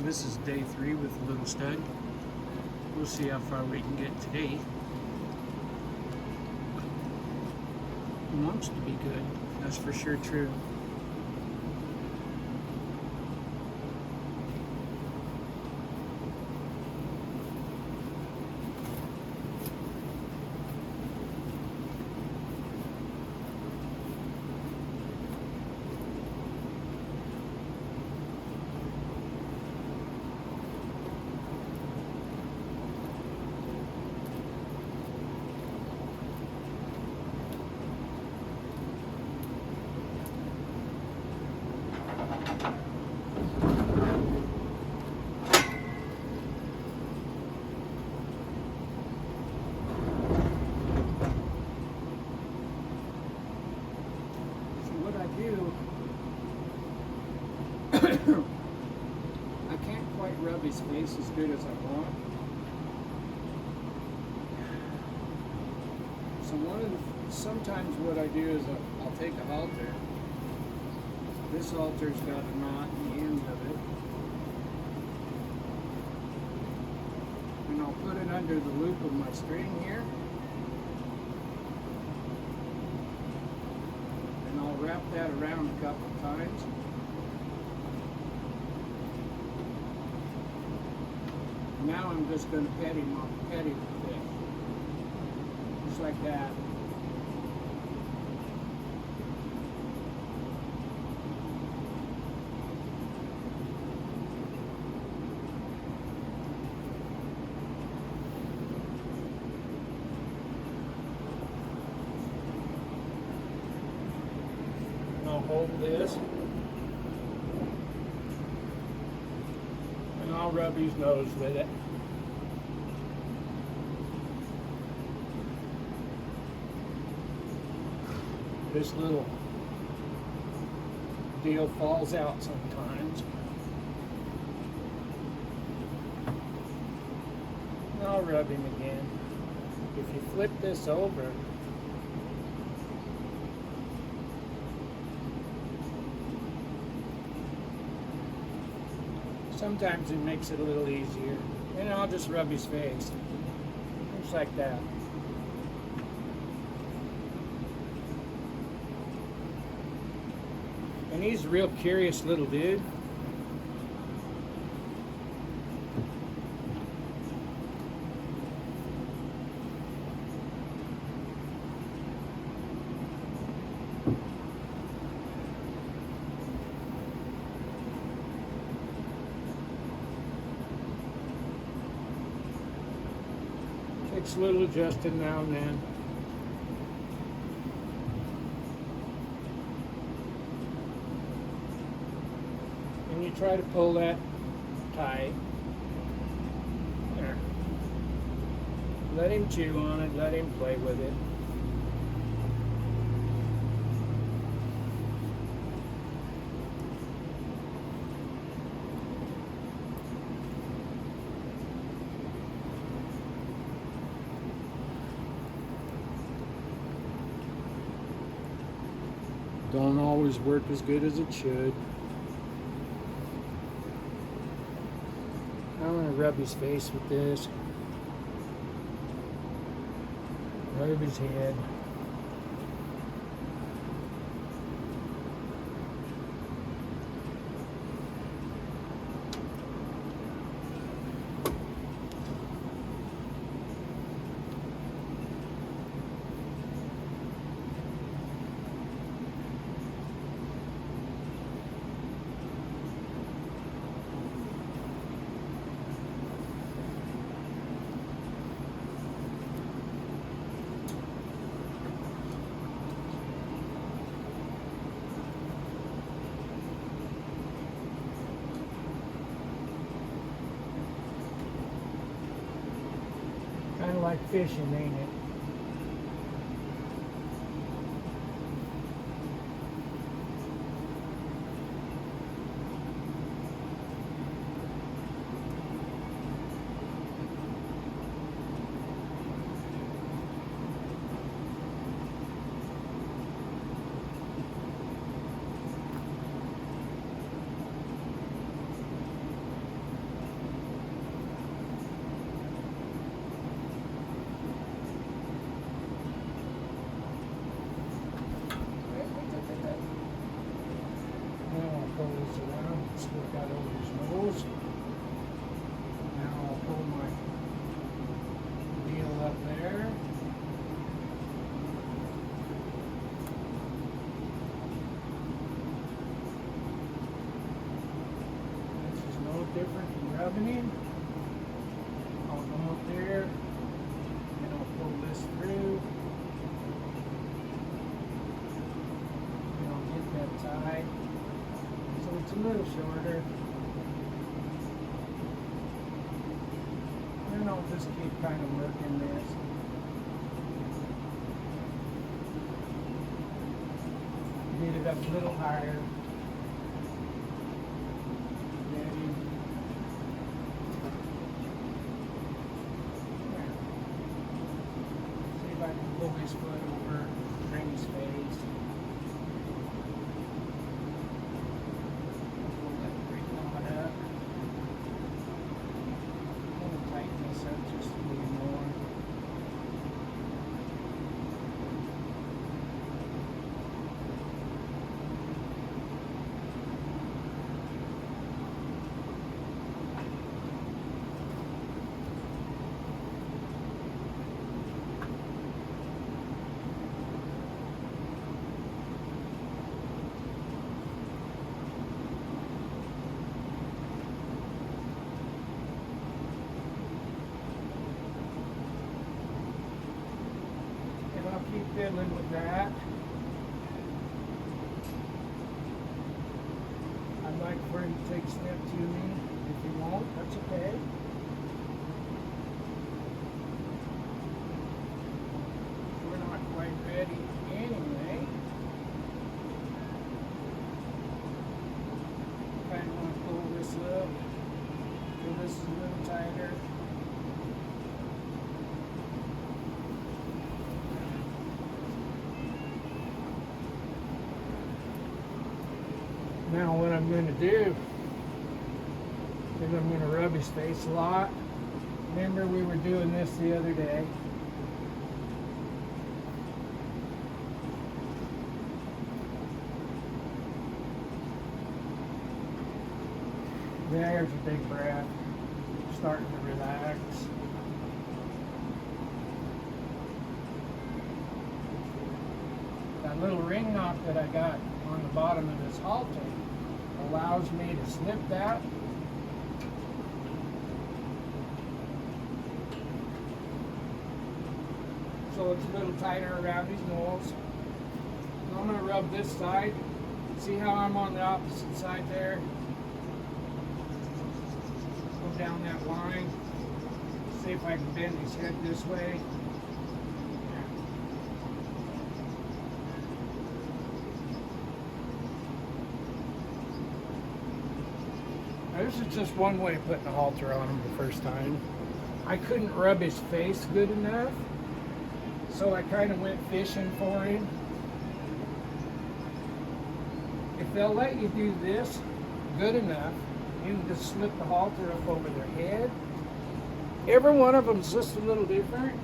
This is day 3 with a little stud. We'll see how far we can get today. It wants to be good, that's for sure true. I can't quite rub his face as good as I want. So sometimes what I do is I'll take a halter. This halter's got a knot in the end of it. And I'll put it under the loop of my string here. And I'll wrap that around a couple times. Now I'm just going to pet him a bit. Just like that. And I'll hold this. And I'll rub his nose with it. This little deal falls out sometimes. And I'll rub him again. If you flip this over, sometimes it makes it a little easier. And I'll just rub his face. Just like that. And he's a real curious little dude. Takes a little adjusting now and then. And you try to pull that tight. There. Let him chew on it, let him play with it. Don't always work as good as it should. I'm going to rub his face with this. Rub his head. Kind of like fishing, ain't it? rubbing him. I'll come up there and I'll pull this through. And I'll get that tied. So it's a little shorter. And I'll just keep kind of working this. Get it up a little higher. Ready. See if I can pull his foot over, bring his face. Pull that great knot up. I'm going to tighten this up just a little more. Keep fiddling with that. I'd like for him to take a step to me. If he won't, that's okay. We're not quite ready anyway. Kind of want to pull this up. Pull this a little tighter. Now what I'm going to do is I'm going to rub his face a lot. Remember we were doing this the other day. There's a big breath. Starting to relax. That little ring knot that I got on the bottom of this halter allows me to snip that. So it's a little tighter around his nose. And I'm going to rub this side. See how I'm on the opposite side there? Go down that line. See if I can bend his head this way. This is just one way of putting a halter on him the first time. I couldn't rub his face good enough, so I kind of went fishing for him. If they'll let you do this good enough, you can just slip the halter up over their head. Every one of them is just a little different.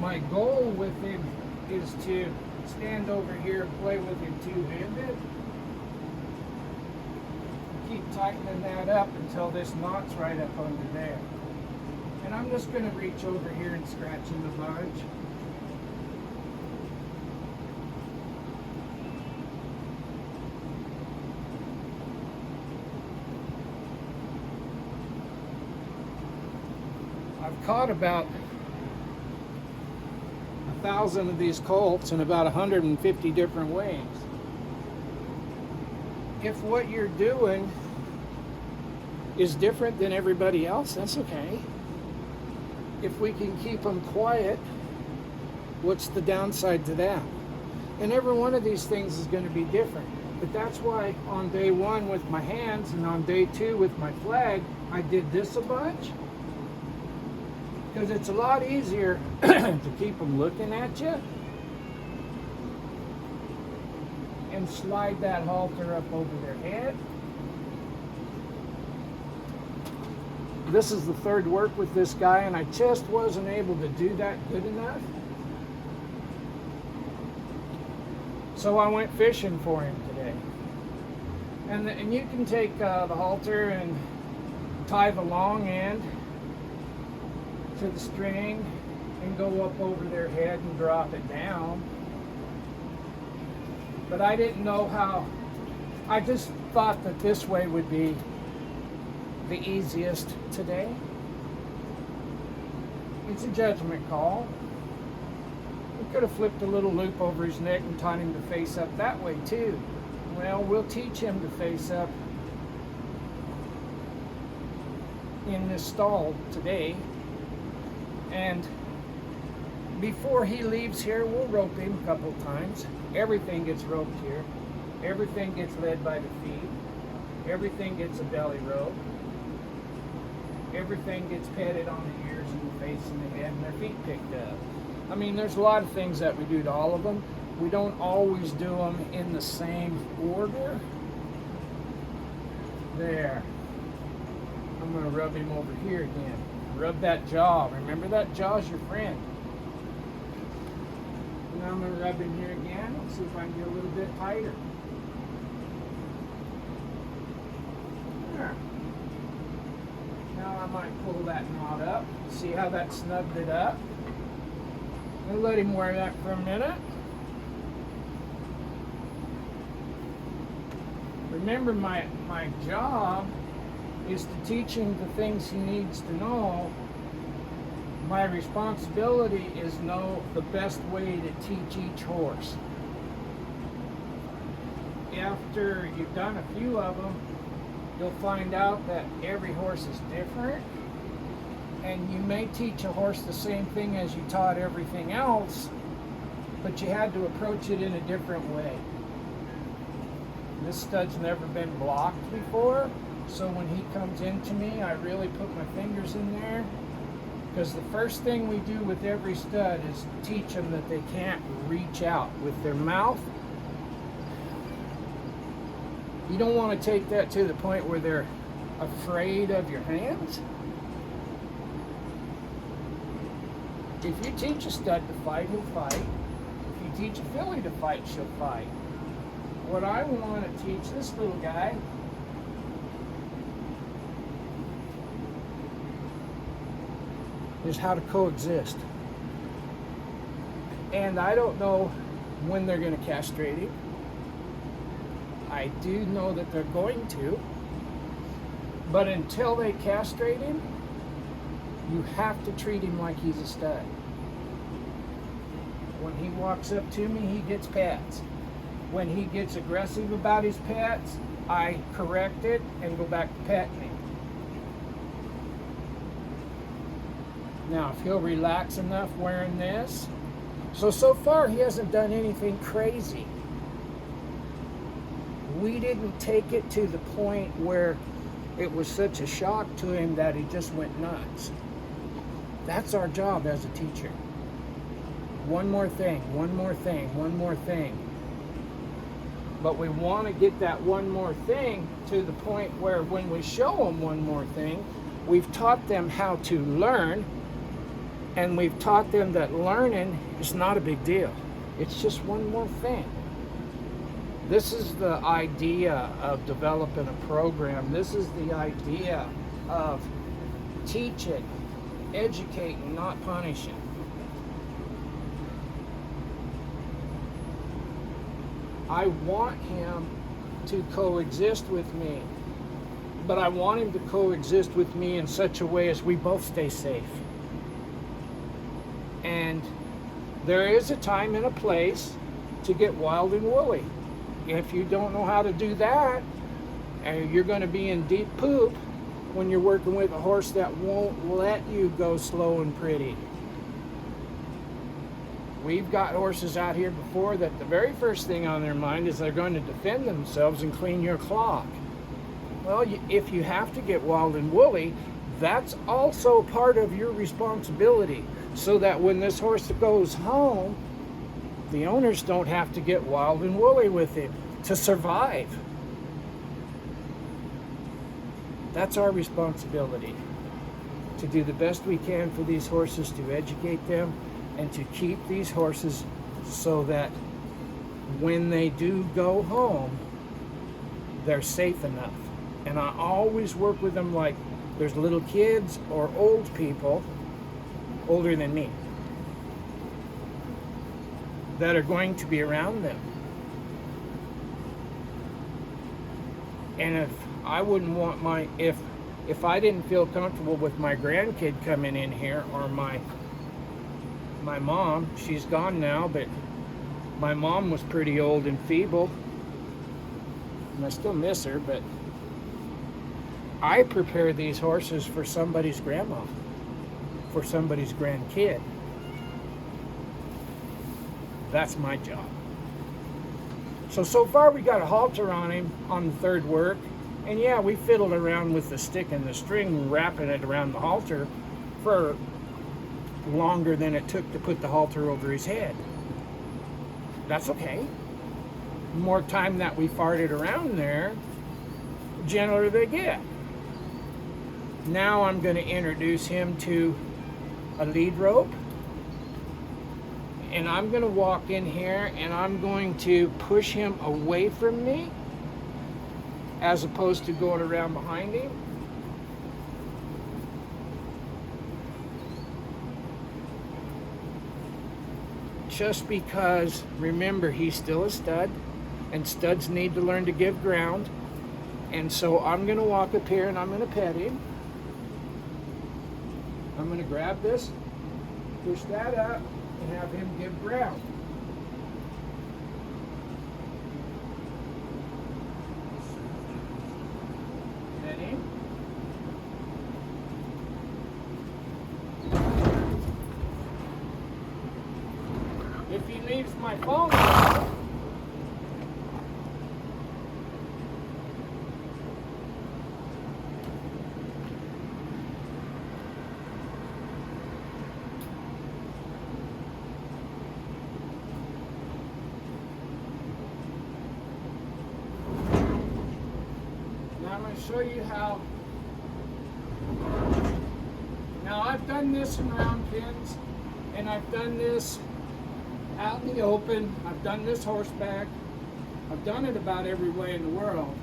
My goal with him is to stand over here and play with him two-handed. Keep tightening that up until this knot's right up under there. And I'm just going to reach over here and scratch him a bunch. I've caught about 1,000 of these colts in about 150 different ways. If what you're doing is different than everybody else, that's okay. If we can keep them quiet, what's the downside to that? And every one of these things is going to be different. But that's why on day one with my hands and on day two with my flag, I did this a bunch. Because it's a lot easier to keep them looking at you and slide that halter up over their head. This is the third work with this guy, and I just wasn't able to do that good enough. So I went fishing for him today. And you can take the halter and tie the long end to the string and go up over their head and drop it down. But I didn't know how. I just thought that this way would be the easiest today. It's a judgment call. We could have flipped a little loop over his neck and taught him to face up that way too. Well, we'll teach him to face up in this stall today. And before he leaves here, we'll rope him a couple times. Everything gets roped here. Everything gets led by the feet. Everything gets a belly rope. Everything gets petted on the ears and the face and the head and their feet picked up. I mean, there's a lot of things that we do to all of them. We don't always do them in the same order. There. I'm going to rub him over here again. Rub that jaw. Remember, that jaw's your friend. Now I'm going to rub him here again. Let's see if I can get a little bit tighter. There. Now I might pull that knot up. See how that snugged it up? I'll let him wear that for a minute. Remember, my job is to teach him the things he needs to know. My responsibility is know the best way to teach each horse. After you've done a few of them, you'll find out that every horse is different, and you may teach a horse the same thing as you taught everything else, but you had to approach it in a different way. This stud's never been blocked before, so when he comes into me, I really put my fingers in there, because the first thing we do with every stud is teach them that they can't reach out with their mouth. You don't want to take that to the point where they're afraid of your hands. If you teach a stud to fight, he'll fight. If you teach a filly to fight, she'll fight. What I want to teach this little guy is how to coexist. And I don't know when they're going to castrate him. I do know that they're going to. But until they castrate him, you have to treat him like he's a stud. When he walks up to me, he gets pats. When he gets aggressive about his pats, I correct it and go back to petting him. Now, if he'll relax enough wearing this. So far he hasn't done anything crazy. We didn't take it to the point where it was such a shock to him that he just went nuts. That's our job as a teacher. One more thing, one more thing, one more thing. But we want to get that one more thing to the point where when we show them one more thing, we've taught them how to learn, and we've taught them that learning is not a big deal. It's just one more thing. This is the idea of developing a program. This is the idea of teaching, educating, not punishing. I want him to coexist with me, but I want him to coexist with me in such a way as we both stay safe. And there is a time and a place to get wild and woolly. If you don't know how to do that, you're going to be in deep poop when you're working with a horse that won't let you go slow and pretty. We've got horses out here before that the very first thing on their mind is they're going to defend themselves and clean your clock. Well, if you have to get wild and woolly, that's also part of your responsibility, so that when this horse goes home, the owners don't have to get wild and woolly with him to survive. That's our responsibility, to do the best we can for these horses, to educate them, and to keep these horses so that when they do go home, they're safe enough. And I always work with them like there's little kids or old people, older than me, that are going to be around them. And if if I didn't feel comfortable with my grandkid coming in here, or my mom, she's gone now, but my mom was pretty old and feeble, and I still miss her, but I prepare these horses for somebody's grandma, for somebody's grandkid. That's my job. So far we got a halter on him on the third work, and yeah, we fiddled around with the stick and the string, wrapping it around the halter for longer than it took to put the halter over his head. That's okay. The more time that we farted around there, the gentler they get. Now I'm going to introduce him to a lead rope, and I'm going to walk in here and I'm going to push him away from me as opposed to going around behind him. Just because, remember, he's still a stud, and studs need to learn to give ground. And so I'm going to walk up here and I'm going to pet him. I'm going to grab this, push that up, and have him give ground. Pet him. If he leaves my phone, I'm going to show you how. Now I've done this in round pins, and I've done this out in the open. I've done this horseback. I've done it about every way in the world.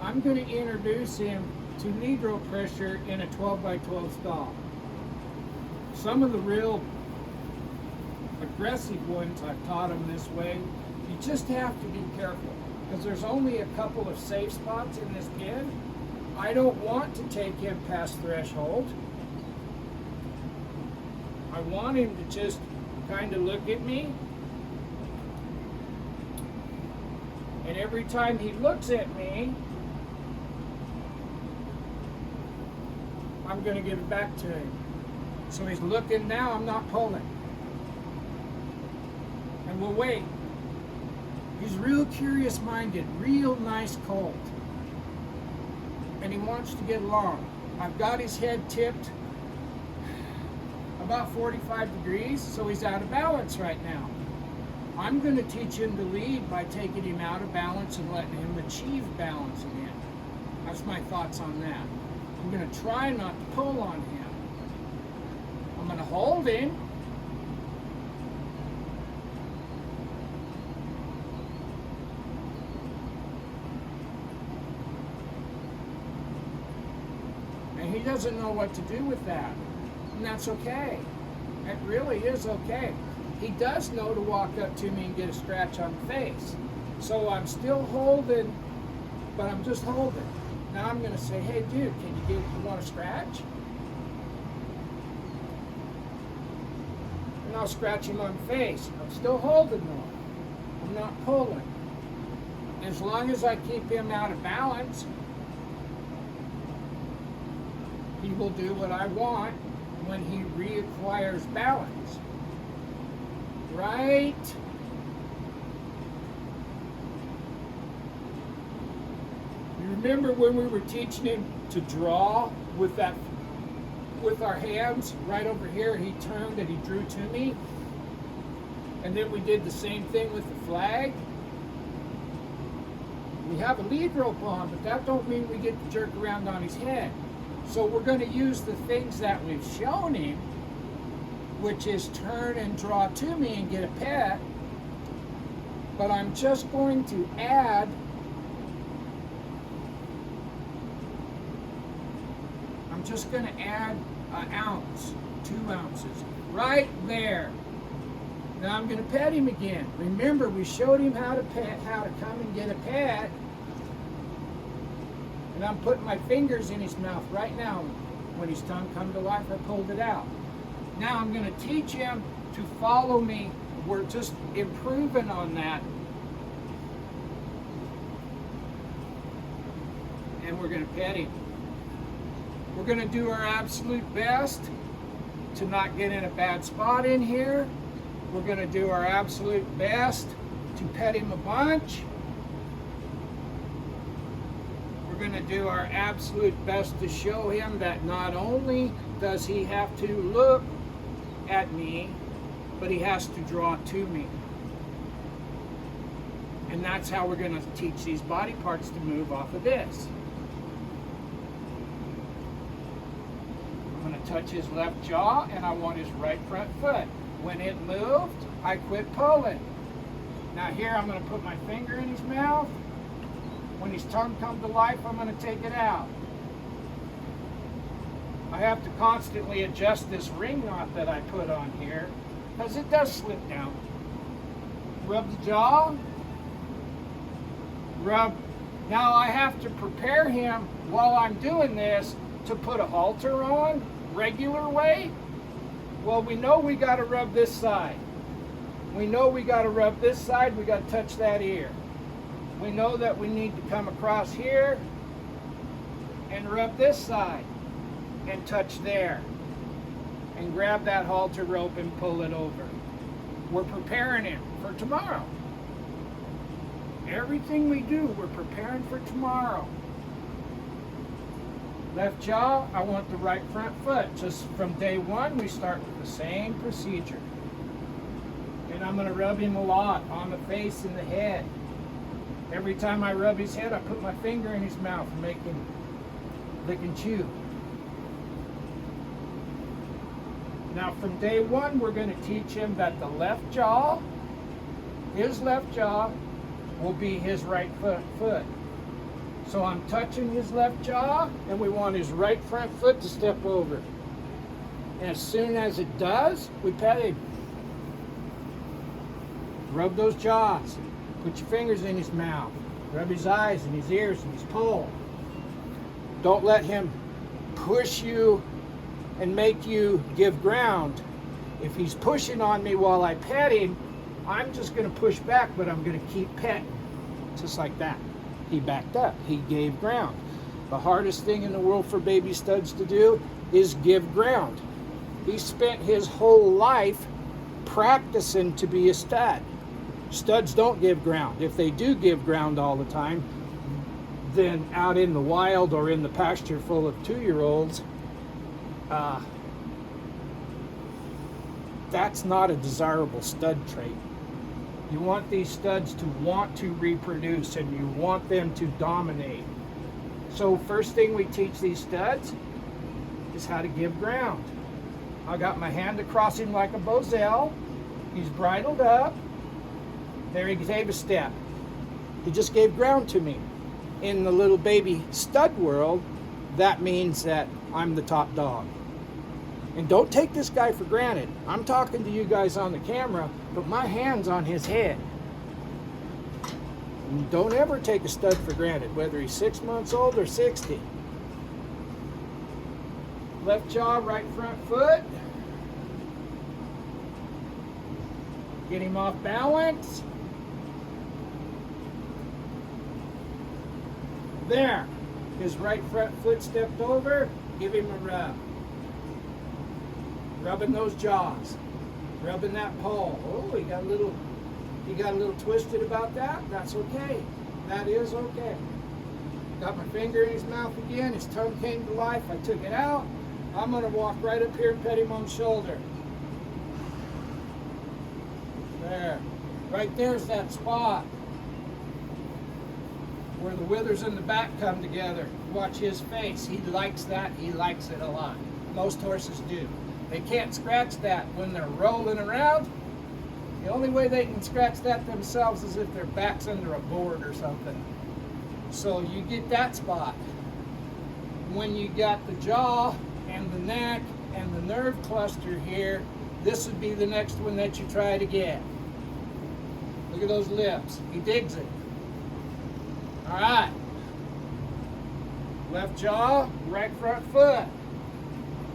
I'm going to introduce him to lead rope pressure in a 12x12 stall. Some of the real aggressive ones, I've taught them this way. You just have to be careful, because there's only a couple of safe spots in this pin. I don't want to take him past threshold. I want him to just kind of look at me. And every time he looks at me, I'm going to give it back to him. So he's looking now, I'm not pulling. And we'll wait. He's real curious-minded, real nice colt. And he wants to get along. I've got his head tipped about 45 degrees, so he's out of balance right now. I'm going to teach him to lead by taking him out of balance and letting him achieve balance again. That's my thoughts on that. I'm going to try not to pull on him. I'm going to hold him. And he doesn't know what to do with that. And that's okay. It really is okay. He does know to walk up to me and get a scratch on the face. So I'm still holding, but I'm just holding. Now I'm going to say, hey dude, you want a scratch? And I'll scratch him on the face. I'm still holding though. I'm not pulling. As long as I keep him out of balance, he will do what I want when he reacquires balance. Right? You remember when we were teaching him to draw with our hands right over here? He turned and he drew to me. And then we did the same thing with the flag. We have a lead rope on, but that don't mean we get to jerk around on his head. So we're going to use the things that we've shown him, which is turn and draw to me and get a pet. But I'm just going to add an ounce, 2 ounces, right there. Now I'm going to pet him again. Remember, we showed him how to come and get a pet. And I'm putting my fingers in his mouth right now. When his tongue come to life, I pulled it out. Now I'm going to teach him to follow me. We're just improving on that. And we're going to pet him. We're going to do our absolute best to not get in a bad spot in here. We're going to do our absolute best to pet him a bunch. We're going to do our absolute best to show him that not only does he have to look at me, but he has to draw to me. And that's how we're going to teach these body parts to move off of this. I'm going to touch his left jaw, and I want his right front foot. When it moved, I quit pulling. Now here I'm going to put my finger in his mouth. When his tongue comes to life, I'm going to take it out. I have to constantly adjust this ring knot that I put on here because it does slip down. Rub the jaw. Rub. Now I have to prepare him while I'm doing this to put a halter on, regular way. Well, we know we got to rub this side. We know we got to rub this side. We got to touch that ear. We know that we need to come across here and rub this side and touch there and grab that halter rope and pull it over. We're preparing him for tomorrow. Everything we do, we're preparing for tomorrow. Left jaw, I want the right front foot. Just from day one, we start with the same procedure. And I'm going to rub him a lot on the face and the head. Every time I rub his head, I put my finger in his mouth and make him lick and chew. Now from day one, we're going to teach him that the left jaw, his left jaw, will be his right foot. So I'm touching his left jaw, and we want his right front foot to step over. And as soon as it does, we pet him. Rub those jaws. Put your fingers in his mouth. Rub his eyes and his ears and his poll. Don't let him push you and make you give ground. If he's pushing on me while I pet him, I'm just going to push back, but I'm going to keep petting. Just like that. He backed up. He gave ground. The hardest thing in the world for baby studs to do is give ground. He spent his whole life practicing to be a stud. Studs don't give ground. If they do give ground all the time, then out in the wild or in the pasture full of 2-year-olds, that's not a desirable stud trait. You want these studs to want to reproduce, and you want them to dominate. So first thing we teach these studs is how to give ground. I got my hand across him like a boselle. He's bridled up. There he gave a step. He just gave ground to me. In the little baby stud world, that means that I'm the top dog. And don't take this guy for granted. I'm talking to you guys on the camera, but my hand's on his head. And don't ever take a stud for granted, whether he's 6 months old or 60. Left jaw, right front foot. Get him off balance. There. His right front foot stepped over. Give him a rub. Rubbing those jaws. Rubbing that pole. Oh, he got a little twisted about that. That's okay. That is okay. Got my finger in his mouth again. His tongue came to life. I took it out. I'm going to walk right up here and pet him on the shoulder. There. Right there's that spot where the withers and the back come together. Watch his face. He likes that. He likes it a lot. Most horses do. They can't scratch that when they're rolling around. The only way they can scratch that themselves is if their back's under a board or something. So you get that spot. When you got the jaw and the neck and the nerve cluster here, this would be the next one that you try to get. Look at those lips. He digs it. All right. Left jaw, right front foot.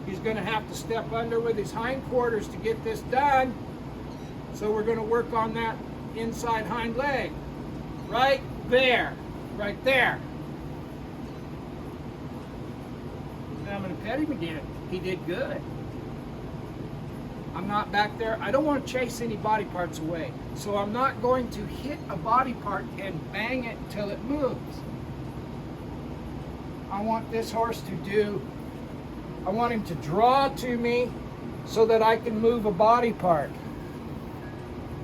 He's going to have to step under with his hindquarters to get this done. So we're going to work on that inside hind leg. Right there. Right there. Now I'm going to pet him again. He did good. I'm not back there. I don't want to chase any body parts away. So I'm not going to hit a body part and bang it until it moves. I want this horse I want him to draw to me so that I can move a body part.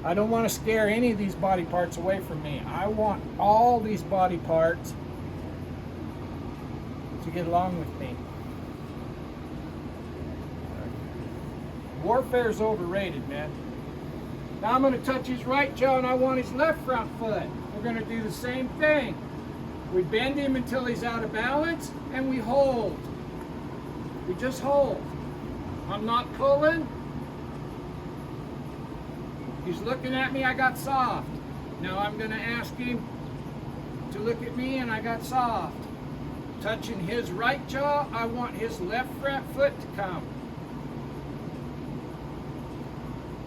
I don't want to scare any of these body parts away from me. I want all these body parts to get along with me. Warfare's overrated, man. Now I'm going to touch his right jaw and I want his left front foot. We're going to do the same thing. We bend him until he's out of balance and we hold. We just hold. I'm not pulling. He's looking at me, I got soft. Now I'm going to ask him to look at me and I got soft. Touching his right jaw, I want his left front foot to come.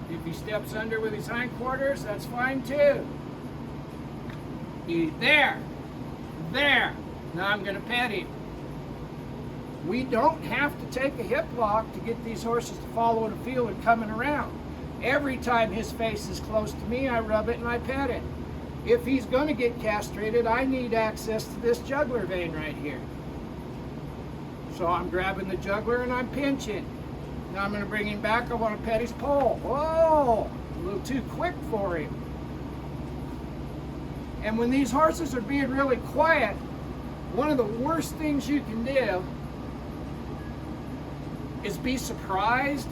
If he steps under with his hindquarters, that's fine too. There. There. Now I'm going to pet him. We don't have to take a hip lock to get these horses to follow the field and coming around. Every time his face is close to me, I rub it and I pet it. If he's going to get castrated, I need access to this jugular vein right here. So I'm grabbing the jugular and I'm pinching. Now I'm going to bring him back. I want to pet his pole. Whoa, a little too quick for him. And when these horses are being really quiet, one of the worst things you can do is be surprised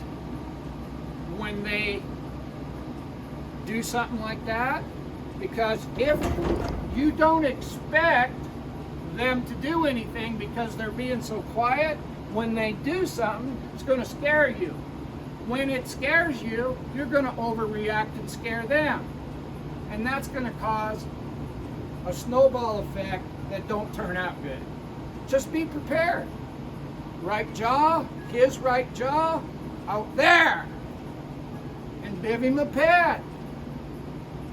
when they do something like that. Because if you don't expect them to do anything because they're being so quiet, when they do something, it's going to scare you. When it scares you, you're going to overreact and scare them. And that's going to cause a snowball effect that don't turn out good. Just be prepared. Right jaw, his right jaw, out there. And give him a pet.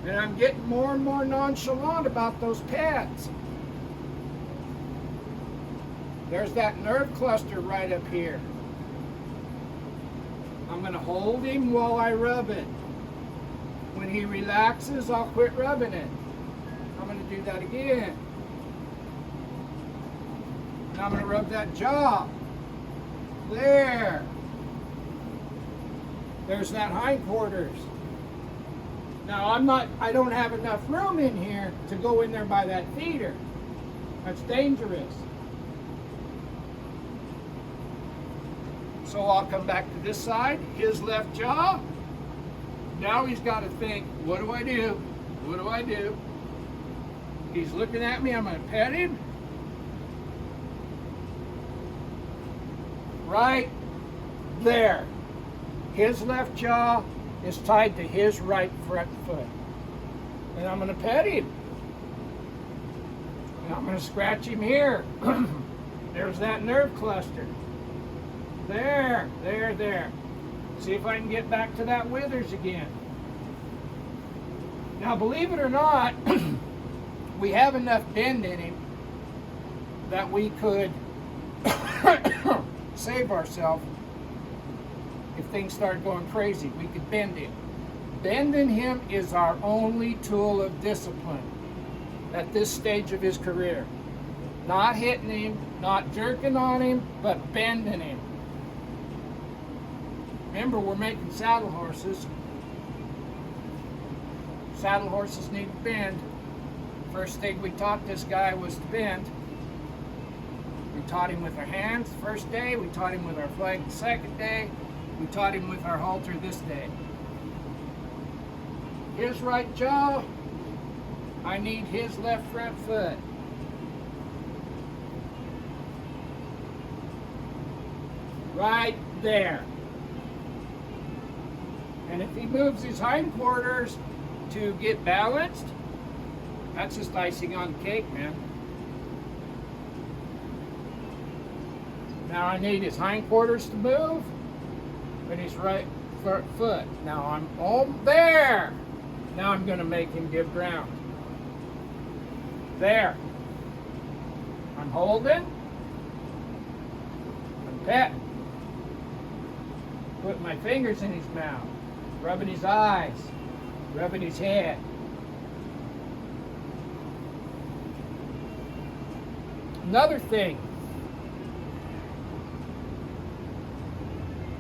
And I'm getting more and more nonchalant about those pets. There's that nerve cluster right up here. I'm going to hold him while I rub it. When he relaxes, I'll quit rubbing it. I'm going to do that again. And I'm going to rub that jaw. There. There's that hindquarters. Now I don't have enough room in here to go in there by that feeder. That's dangerous. So I'll come back to this side, his left jaw. Now he's got to think, what do I do? What do I do? He's looking at me, I'm going to pet him. Right there. His left jaw is tied to his right front foot. And I'm going to pet him. And I'm going to scratch him here. There's that nerve cluster. There, there, there. See if I can get back to that withers again. Now, believe it or not, we have enough bend in him that we could save ourselves if things started going crazy. We could bend him. Bending him is our only tool of discipline at this stage of his career. Not hitting him, not jerking on him, but bending him. Remember, we're making saddle horses. Saddle horses need to bend. First thing we taught this guy was to bend. We taught him with our hands the first day. We taught him with our flag the second day. We taught him with our halter this day. His right jaw, I need his left front foot. Right there. And if he moves his hindquarters to get balanced, that's just icing on the cake, man. Now I need his hindquarters to move, and his right foot. Now I'm all there. Now I'm going to make him give ground. There. I'm holding. I'm petting. Putting my fingers in his mouth. Rubbing his eyes. Rubbing his head. Another thing.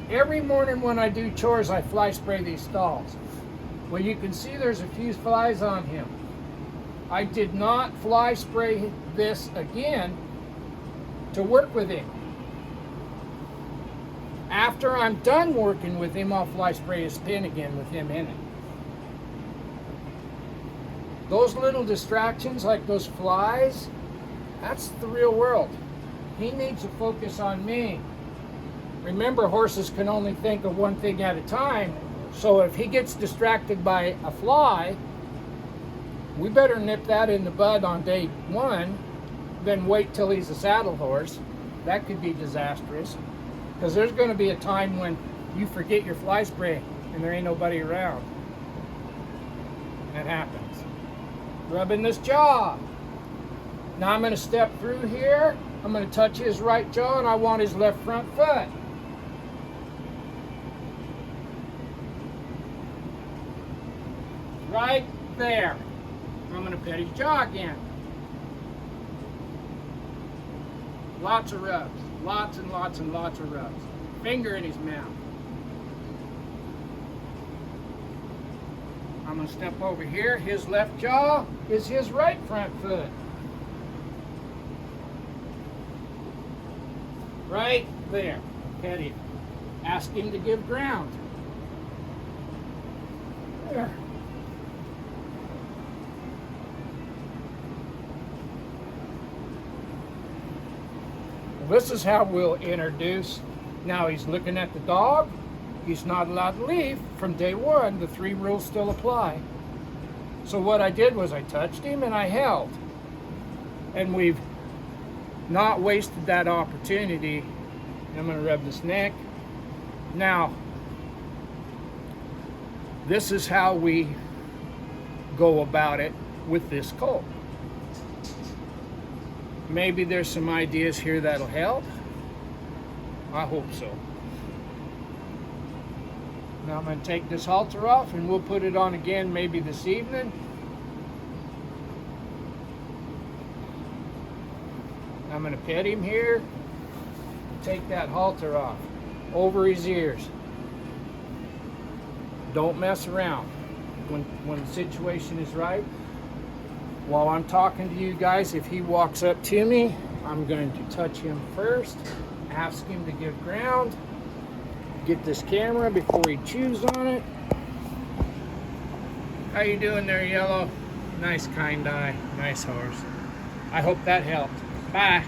Every morning when I do chores, I fly spray these stalls. Well, you can see there's a few flies on him. I did not fly spray this again to work with him. After I'm done working with him, I'll fly spray his pen again with him in it. Those little distractions like those flies, that's the real world. He needs to focus on me. Remember, horses can only think of one thing at a time, so if he gets distracted by a fly, we better nip that in the bud on day one, then wait till he's a saddle horse. That could be disastrous, because there's going to be a time when you forget your fly spray and there ain't nobody around. That happens. Rubbing this jaw. Now I'm going to step through here. I'm going to touch his right jaw, and I want his left front foot. Right there. I'm going to pet his jaw again. Lots of rubs. Lots and lots and lots of rubs. Finger in his mouth. I'm going to step over here. His left jaw is his right front foot. Right there. Pet him. Ask him to give ground. There. This is how we'll introduce. Now he's looking at the dog. He's not allowed to leave. From day one, the 3 rules still apply. So what I did was I touched him and I held. And we've not wasted that opportunity. I'm going to rub this neck. Now, this is how we go about it with this colt. Maybe there's some ideas here that'll help. I hope so. Now I'm going to take this halter off and we'll put it on again maybe this evening. I'm going to pet him here. Take that halter off. Over his ears. Don't mess around when the situation is right. While I'm talking to you guys, if he walks up to me, I'm going to touch him first, ask him to give ground, get this camera before he chews on it. How you doing there, Yellow? Nice kind eye, nice horse. I hope that helped. Bye.